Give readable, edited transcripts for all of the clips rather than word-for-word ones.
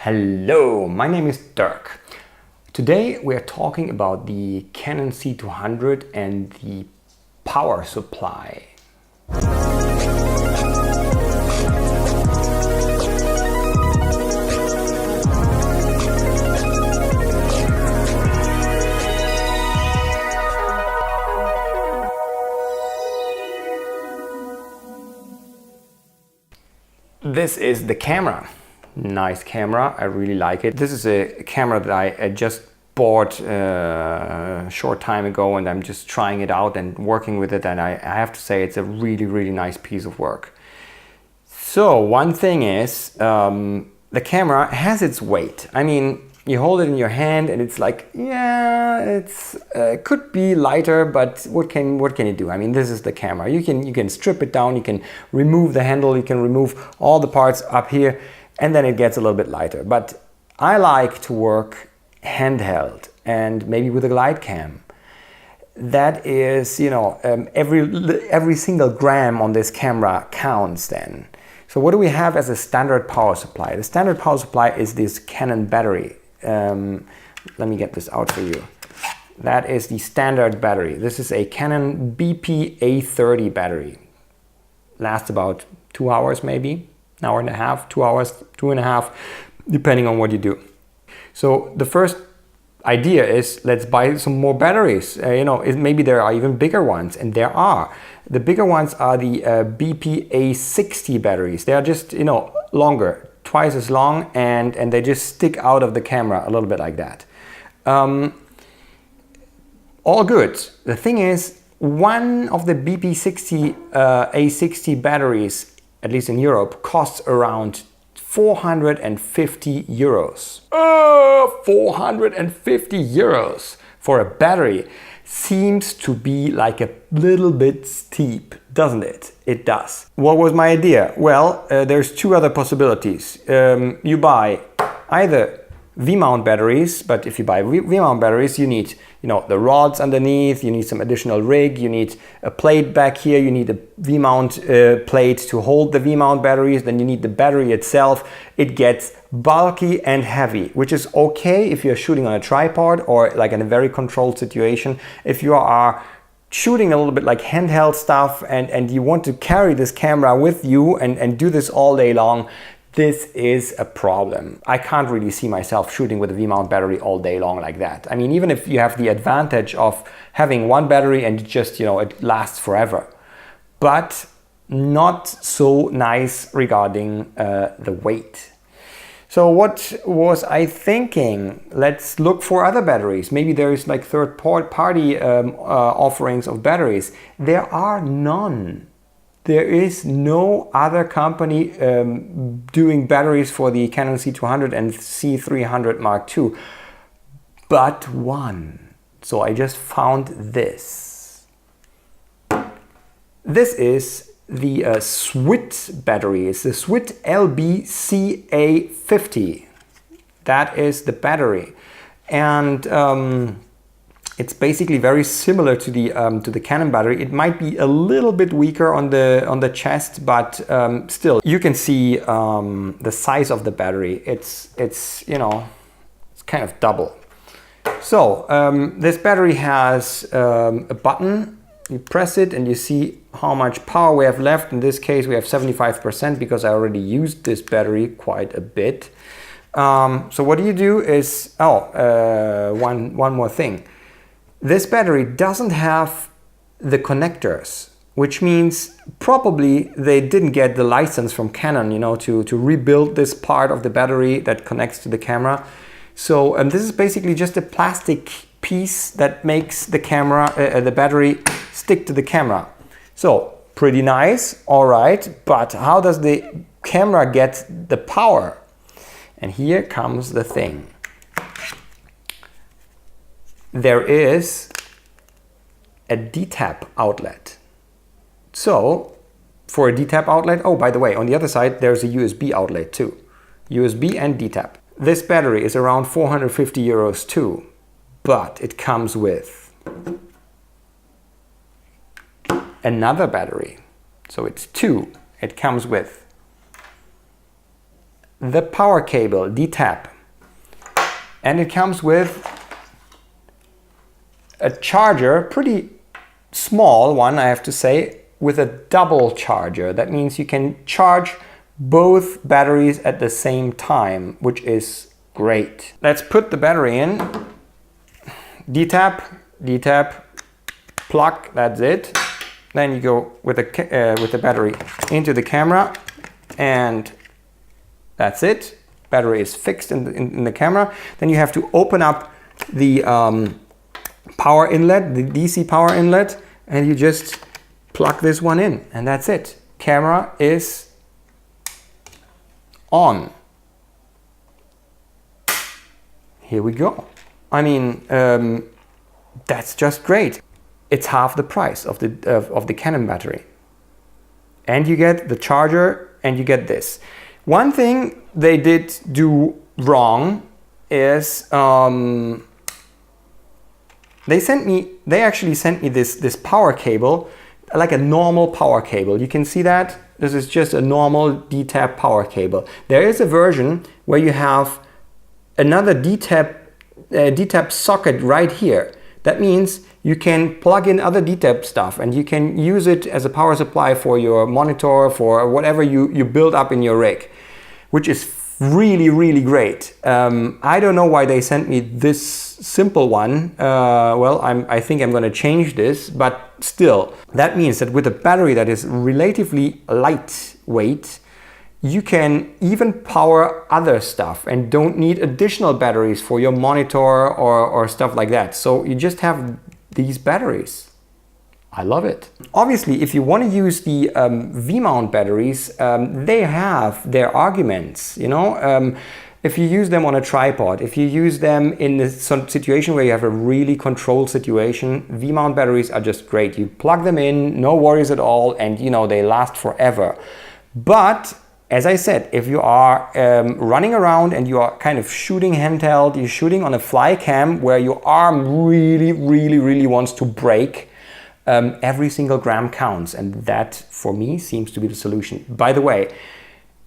Hello, my name is Dirk. Today we are talking about the Canon C200 and the power supply. This is the camera. Nice camera, I really like it. This is a camera that I just bought a short time ago, and I'm just trying it out and working with it, and I have to say it's a really nice piece of work. So one thing is, the camera has its weight. I mean, you hold it in your hand and it's like, yeah, it could be lighter, but what can you do? I mean, this is the camera. You can strip it down, you can remove the handle, you can remove all the parts up here, and then it gets a little bit lighter. But I like to work handheld and maybe with a glide cam. That is, you know, every single gram on this camera counts then. So what do we have as a standard power supply? The standard power supply is this Canon battery. Let me get this out for you. That is the standard battery. This is a Canon BP A30 battery. Lasts about 2 hours maybe, an hour and a half, 2 hours, 2.5, depending on what you do. So the first idea is, let's buy some more batteries. Maybe there are even bigger ones, and there are. The bigger ones are the BP A60 batteries. They are just, longer, twice as long, and they just stick out of the camera a little bit like that. All good. The thing is, one of the BP A60 batteries, at least in Europe, costs around 450 euros. 450 euros for a battery seems to be like a little bit steep, doesn't it? It does. What was my idea? Well, there's two other possibilities. You buy either V-mount batteries, but if you buy V-mount batteries, you need, the rods underneath, you need some additional rig, you need a plate back here, you need a V-mount plate to hold the V-mount batteries, then you need the battery itself. It gets bulky and heavy, which is okay if you're shooting on a tripod or like in a very controlled situation. If you are shooting a little bit like handheld stuff and you want to carry this camera with you and do this all day long, this is a problem. I can't really see myself shooting with a V-mount battery all day long like that. I mean, even if you have the advantage of having one battery and just, it lasts forever, but not so nice regarding the weight. So what was I thinking? Let's look for other batteries. Maybe there is like third-party offerings of batteries. There are none. There is no other company doing batteries for the Canon C200 and C300 Mark II, but one. So I just found this. This is the SWIT battery. It's the SWIT LBCA50. That is the battery, and it's basically very similar to the Canon battery. It might be a little bit weaker on the chest, but still, you can see the size of the battery. It's kind of double. So this battery has a button. You press it and you see how much power we have left. In this case, we have 75% because I already used this battery quite a bit. So what you do is, one more thing. This battery doesn't have the connectors, which means probably they didn't get the license from Canon, to rebuild this part of the battery that connects to the camera. So this is basically just a plastic piece that makes the camera, the battery stick to the camera. So pretty nice, all right, but how does the camera get the power? And here comes the thing. There is a D-tap outlet. So for a D-tap outlet, oh, by the way, on the other side, there's a USB outlet too. USB and D-tap. This battery is around 450 euros too, but it comes with another battery. So it's two. It comes with the power cable, D-tap. And it comes with a charger, pretty small one, I have to say, with a double charger. That means you can charge both batteries at the same time, which is great. Let's put the battery in. D-tap, D-tap, plug, that's it. Then you go with the battery into the camera, and that's it. Battery is fixed in the camera. Then you have to open up the power inlet, the DC power inlet, and you just plug this one in, and that's it. Camera is on. Here we go. I mean, that's just great. It's half the price of the Canon battery. And you get the charger and you get this. One thing they did do wrong is they actually sent me this power cable, like a normal power cable. You can see that this is just a normal D-tap power cable. There is a version where you have another D-tap socket right here. That means you can plug in other D-tap stuff and you can use it as a power supply for your monitor, for whatever you build up in your rig, which is really, really great. I don't know why they sent me this simple one. Well, I think I'm going to change this, but still, that means that with a battery that is relatively lightweight, you can even power other stuff and don't need additional batteries for your monitor or stuff like that. So you just have these batteries. I love it. Obviously, if you want to use the V-mount batteries, they have their arguments, you know. If you use them on a tripod, if you use them in a situation where you have a really controlled situation, V-mount batteries are just great. You plug them in, no worries at all, and you know, they last forever. But as I said, if you are running around and you are kind of shooting handheld, you're shooting on a fly cam where your arm really, really, really wants to break, every single gram counts. And that, for me, seems to be the solution. By the way,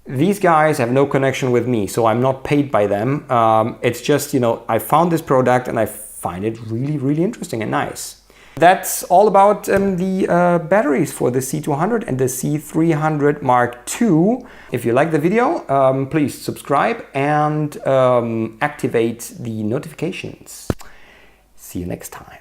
these guys have no connection with me, so I'm not paid by them. It's just, you know, I found this product and I find it really, really interesting and nice. That's all about the batteries for the C200 and the C300 Mark II. If you like the video, please subscribe and activate the notifications. See you next time.